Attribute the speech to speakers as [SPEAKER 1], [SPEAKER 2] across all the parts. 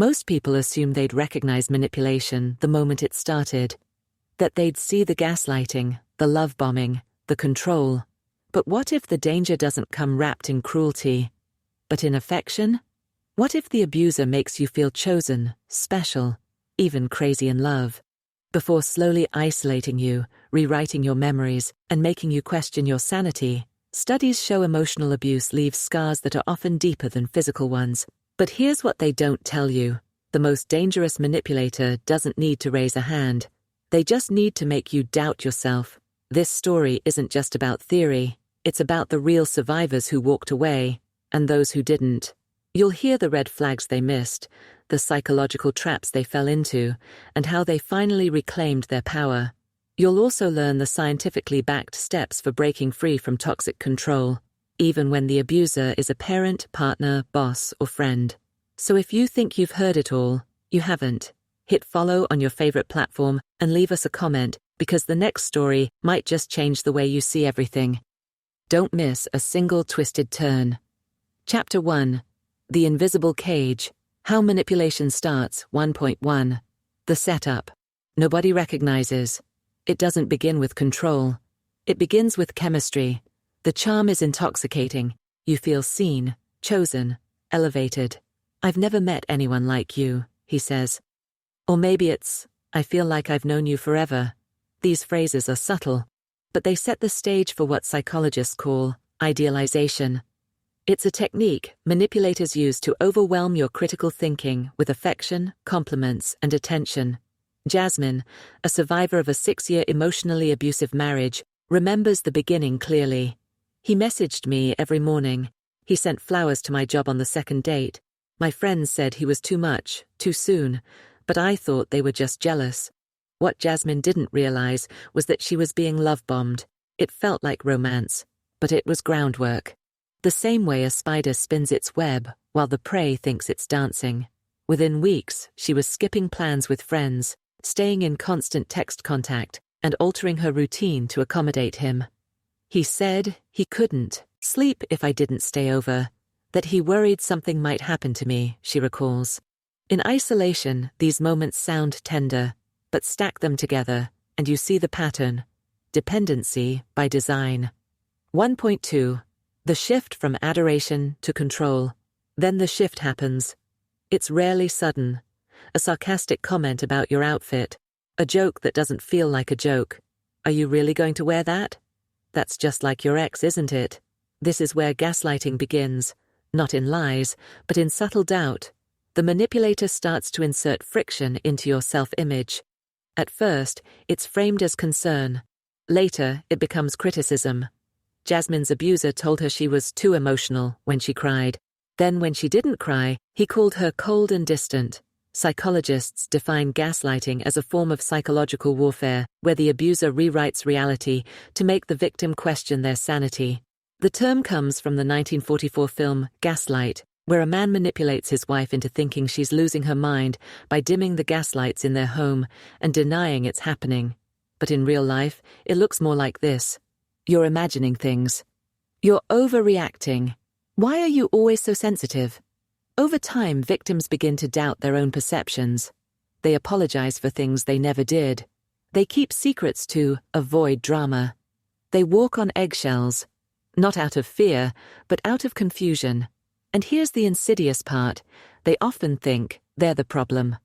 [SPEAKER 1] Most people assume they'd recognize manipulation the moment it started, that they'd see the gaslighting, the love bombing, the control. But what if the danger doesn't come wrapped in cruelty, but in affection? What if the abuser makes you feel chosen, special, even crazy in love, before slowly isolating you, rewriting your memories, and making you question your sanity? Studies show emotional abuse leaves scars that are often deeper than physical ones. But here's what they don't tell you. The most dangerous manipulator doesn't need to raise a hand. They just need to make you doubt yourself. This story isn't just about theory. It's about the real survivors who walked away, and those who didn't. You'll hear the red flags they missed, the psychological traps they fell into, and how they finally reclaimed their power. You'll also learn the scientifically backed steps for breaking free from toxic control, even when the abuser is a parent, partner, boss, or friend. So if you think you've heard it all, you haven't. Hit follow on your favorite platform and leave us a comment, because the next story might just change the way you see everything. Don't miss a single twisted turn. Chapter 1. The Invisible Cage. How Manipulation Starts. 1.1. The Setup. Nobody recognizes. It doesn't begin with control. It begins with chemistry. The charm is intoxicating. You feel seen, chosen, elevated. I've never met anyone like you, he says. Or maybe it's, I feel like I've known you forever. These phrases are subtle, but they set the stage for what psychologists call idealization. It's a technique manipulators use to overwhelm your critical thinking with affection, compliments, and attention. Jasmine, a survivor of a 6-year emotionally abusive marriage, remembers the beginning clearly. He messaged me every morning. He sent flowers to my job on the second date. My friends said he was too much, too soon, but I thought they were just jealous. What Jasmine didn't realize was that she was being love-bombed. It felt like romance, but it was groundwork. The same way a spider spins its web while the prey thinks it's dancing. Within weeks, she was skipping plans with friends, staying in constant text contact, and altering her routine to accommodate him. He said he couldn't sleep if I didn't stay over, that he worried something might happen to me, she recalls. In isolation, these moments sound tender, but stack them together, and you see the pattern. Dependency by design. 1.2. The shift from adoration to control. Then the shift happens. It's rarely sudden. A sarcastic comment about your outfit. A joke that doesn't feel like a joke. Are you really going to wear that? That's just like your ex, isn't it? This is where gaslighting begins. Not in lies, but in subtle doubt. The manipulator starts to insert friction into your self-image. At first, it's framed as concern. Later, it becomes criticism. Jasmine's abuser told her she was too emotional when she cried. Then when she didn't cry, he called her cold and distant. Psychologists define gaslighting as a form of psychological warfare, where the abuser rewrites reality to make the victim question their sanity. The term comes from the 1944 film Gaslight, where a man manipulates his wife into thinking she's losing her mind by dimming the gaslights in their home and denying it's happening. But in real life, it looks more like this. You're imagining things. You're overreacting. Why are you always so sensitive? Over time, victims begin to doubt their own perceptions. They apologize for things they never did. They keep secrets to avoid drama. They walk on eggshells, not out of fear, but out of confusion. And here's the insidious part. They often think they're the problem.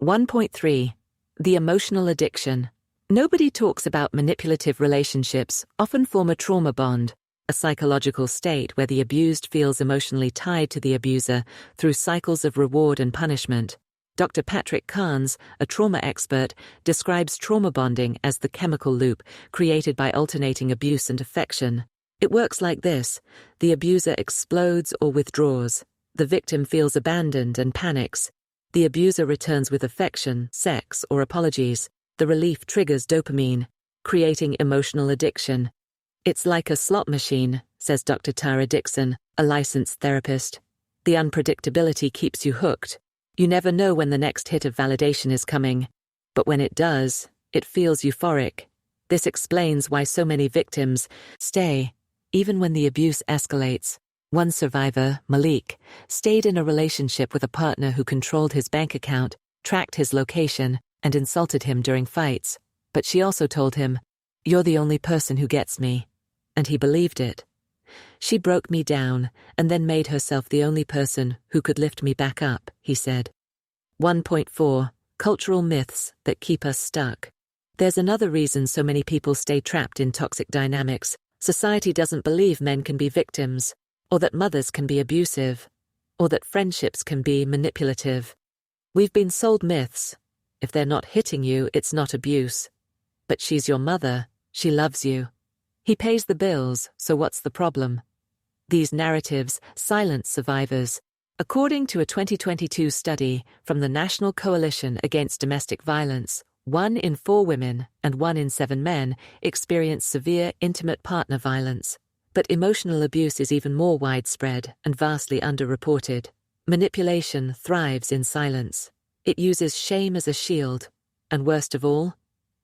[SPEAKER 1] 1.3. The emotional addiction. Nobody talks about manipulative relationships, often form a trauma bond, a psychological state where the abused feels emotionally tied to the abuser through cycles of reward and punishment. Dr. Patrick Carnes, a trauma expert, describes trauma bonding as the chemical loop created by alternating abuse and affection. It works like this. The abuser explodes or withdraws. The victim feels abandoned and panics. The abuser returns with affection, sex, or apologies. The relief triggers dopamine, creating emotional addiction. It's like a slot machine, says Dr. Tara Dixon, a licensed therapist. The unpredictability keeps you hooked. You never know when the next hit of validation is coming. But when it does, it feels euphoric. This explains why so many victims stay, even when the abuse escalates. One survivor, Malik, stayed in a relationship with a partner who controlled his bank account, tracked his location, and insulted him during fights. But she also told him, "You're the only person who gets me." And he believed it. "She broke me down and then made herself the only person who could lift me back up," he said. 1.4. Cultural myths that keep us stuck. There's another reason so many people stay trapped in toxic dynamics. Society doesn't believe men can be victims, or that mothers can be abusive, or that friendships can be manipulative. We've been sold myths. If they're not hitting you, it's not abuse. But she's your mother, she loves you. He pays the bills, so what's the problem? These narratives silence survivors. According to a 2022 study from the National Coalition Against Domestic Violence, 1 in 4 women and 1 in 7 men experience severe intimate partner violence. But emotional abuse is even more widespread and vastly underreported. Manipulation thrives in silence. It uses shame as a shield, and worst of all,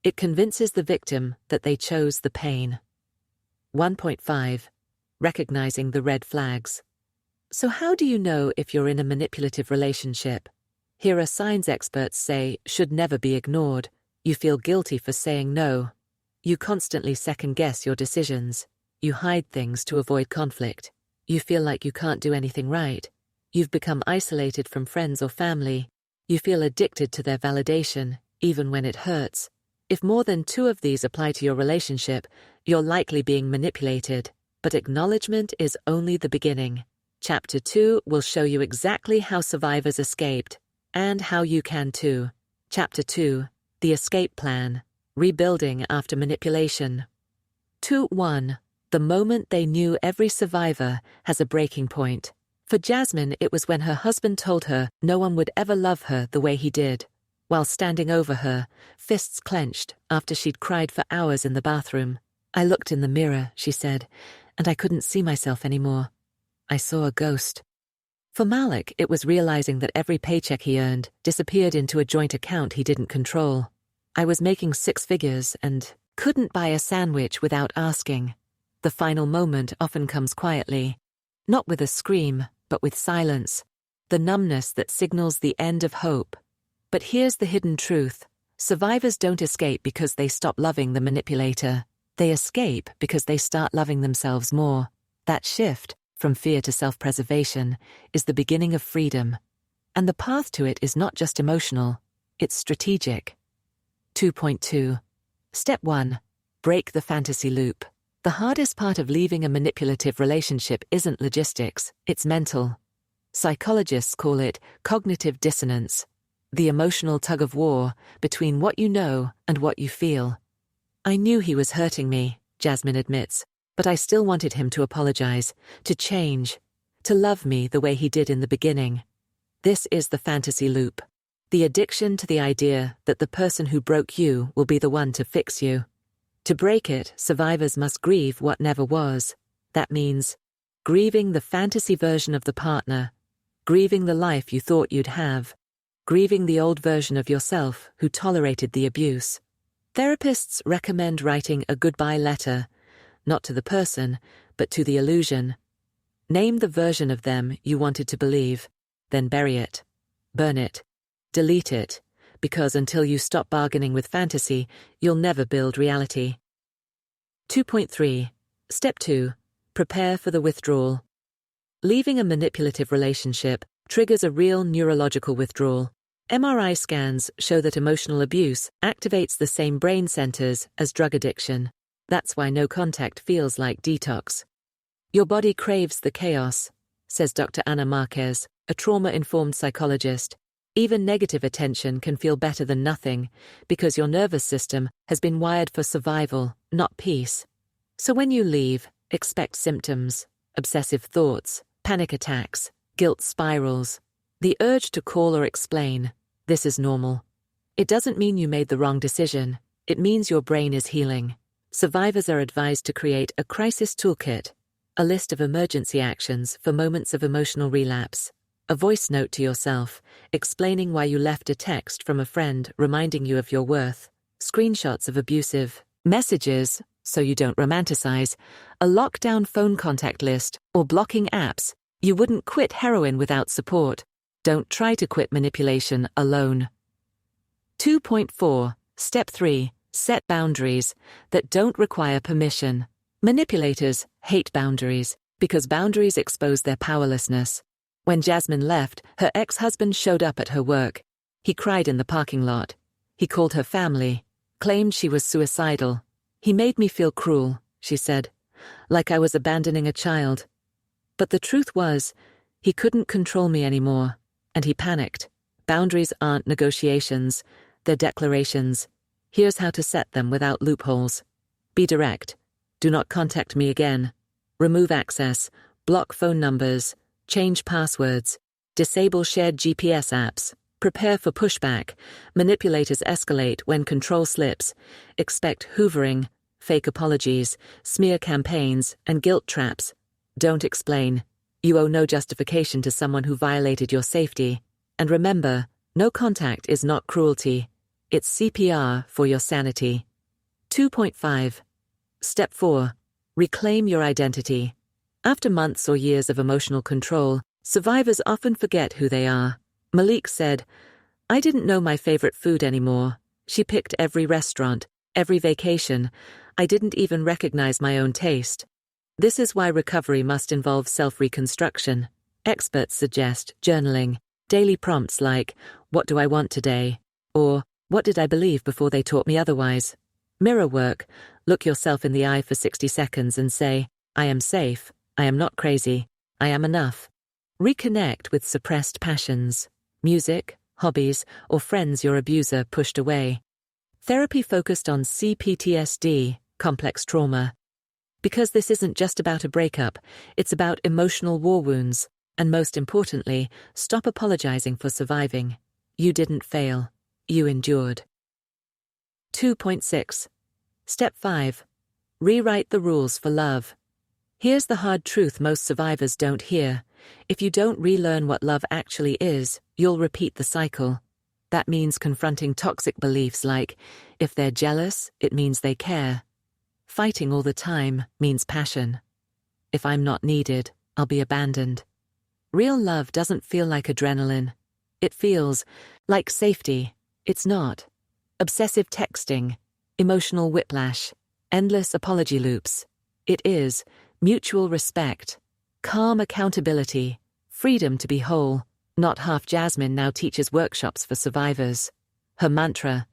[SPEAKER 1] it convinces the victim that they chose the pain. 1.5. Recognizing the red flags. So how do you know if you're in a manipulative relationship? Here are signs experts say should never be ignored. You feel guilty for saying no. You constantly second-guess your decisions. You hide things to avoid conflict. You feel like you can't do anything right. You've become isolated from friends or family. You feel addicted to their validation, even when it hurts. If more than 2 of these apply to your relationship, you're likely being manipulated. But acknowledgement is only the beginning. Chapter 2 will show you exactly how survivors escaped, and how you can too. Chapter 2, The Escape Plan, Rebuilding After Manipulation. 2.1. The moment they knew. Every survivor has a breaking point. For Jasmine, it was when her husband told her no one would ever love her the way he did, while standing over her, fists clenched, after she'd cried for hours in the bathroom. "I looked in the mirror," she said, "and I couldn't see myself anymore. I saw a ghost." For Malik, it was realizing that every paycheck he earned disappeared into a joint account he didn't control. "I was making 6 figures and couldn't buy a sandwich without asking." The final moment often comes quietly, not with a scream, but with silence, the numbness that signals the end of hope. But here's the hidden truth. Survivors don't escape because they stop loving the manipulator. They escape because they start loving themselves more. That shift, from fear to self-preservation, is the beginning of freedom. And the path to it is not just emotional, it's strategic. 2.2. Step 1. Break the fantasy loop. The hardest part of leaving a manipulative relationship isn't logistics, it's mental. Psychologists call it cognitive dissonance, the emotional tug-of-war between what you know and what you feel. "I knew he was hurting me," Jasmine admits, "but I still wanted him to apologize, to change, to love me the way he did in the beginning." This is the fantasy loop. The addiction to the idea that the person who broke you will be the one to fix you. To break it, survivors must grieve what never was. That means grieving the fantasy version of the partner, grieving the life you thought you'd have, grieving the old version of yourself who tolerated the abuse. Therapists recommend writing a goodbye letter, not to the person, but to the illusion. Name the version of them you wanted to believe, then bury it, burn it, delete it, because until you stop bargaining with fantasy, you'll never build reality. 2.3. Step 2. Prepare for the withdrawal. Leaving a manipulative relationship triggers a real neurological withdrawal. MRI scans show that emotional abuse activates the same brain centers as drug addiction. That's why no contact feels like detox. Your body craves the chaos, says Dr. Ana Marquez, a trauma-informed psychologist. Even negative attention can feel better than nothing, because your nervous system has been wired for survival, not peace. So when you leave, expect symptoms, obsessive thoughts, panic attacks, guilt spirals, the urge to call or explain. This is normal. It doesn't mean you made the wrong decision. It means your brain is healing. Survivors are advised to create a crisis toolkit, a list of emergency actions for moments of emotional relapse. A voice note to yourself, explaining why you left, a text from a friend reminding you of your worth, screenshots of abusive messages so you don't romanticize, a lockdown phone contact list, or blocking apps. You wouldn't quit heroin without support. Don't try to quit manipulation alone. 2.4. Step 3. Set boundaries that don't require permission. Manipulators hate boundaries because boundaries expose their powerlessness. When Jasmine left, her ex-husband showed up at her work. He cried in the parking lot. He called her family, claimed she was suicidal. He made me feel cruel, she said, like I was abandoning a child. But the truth was, he couldn't control me anymore, and he panicked. Boundaries aren't negotiations, they're declarations. Here's how to set them without loopholes. Be direct. Do not contact me again. Remove access, block phone numbers, change passwords, disable shared GPS apps, prepare for pushback. Manipulators escalate when control slips. Expect hoovering, fake apologies, smear campaigns, and guilt traps. Don't explain. You owe no justification to someone who violated your safety. And remember, no contact is not cruelty. It's CPR for your sanity. 2.5. Step 4. Reclaim your identity. After months or years of emotional control, survivors often forget who they are. Malik said, "I didn't know my favorite food anymore. She picked every restaurant, every vacation. I didn't even recognize my own taste." This is why recovery must involve self-reconstruction. Experts suggest journaling, daily prompts like, "What do I want today?" or "What did I believe before they taught me otherwise?" Mirror work. Look yourself in the eye for 60 seconds and say, "I am safe. I am not crazy. I am enough." Reconnect with suppressed passions, music, hobbies, or friends your abuser pushed away. Therapy focused on CPTSD, complex trauma. Because this isn't just about a breakup, it's about emotional war wounds. And most importantly, stop apologizing for surviving. You didn't fail. You endured. 2.6. Step 5. Rewrite the rules for love. Here's the hard truth most survivors don't hear. If you don't relearn what love actually is, you'll repeat the cycle. That means confronting toxic beliefs like, if they're jealous, it means they care. Fighting all the time means passion. If I'm not needed, I'll be abandoned. Real love doesn't feel like adrenaline. It feels like safety. It's not. Obsessive texting, emotional whiplash, endless apology loops. It is mutual respect, calm accountability, freedom to be whole. Not Half Jasmine now teaches workshops for survivors. Her mantra: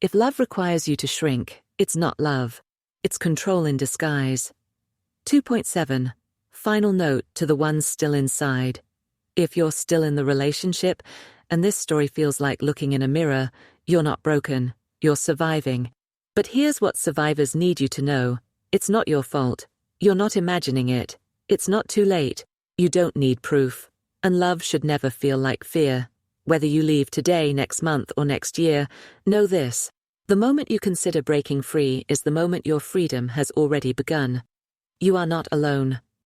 [SPEAKER 1] if love requires you to shrink, it's not love. It's control in disguise. 2.7. Final note to the ones still inside. If you're still in the relationship, and this story feels like looking in a mirror, you're not broken, you're surviving. But here's what survivors need you to know. It's not your fault. You're not imagining it. It's not too late. You don't need proof. And love should never feel like fear. Whether you leave today, next month, or next year, know this. The moment you consider breaking free is the moment your freedom has already begun. You are not alone.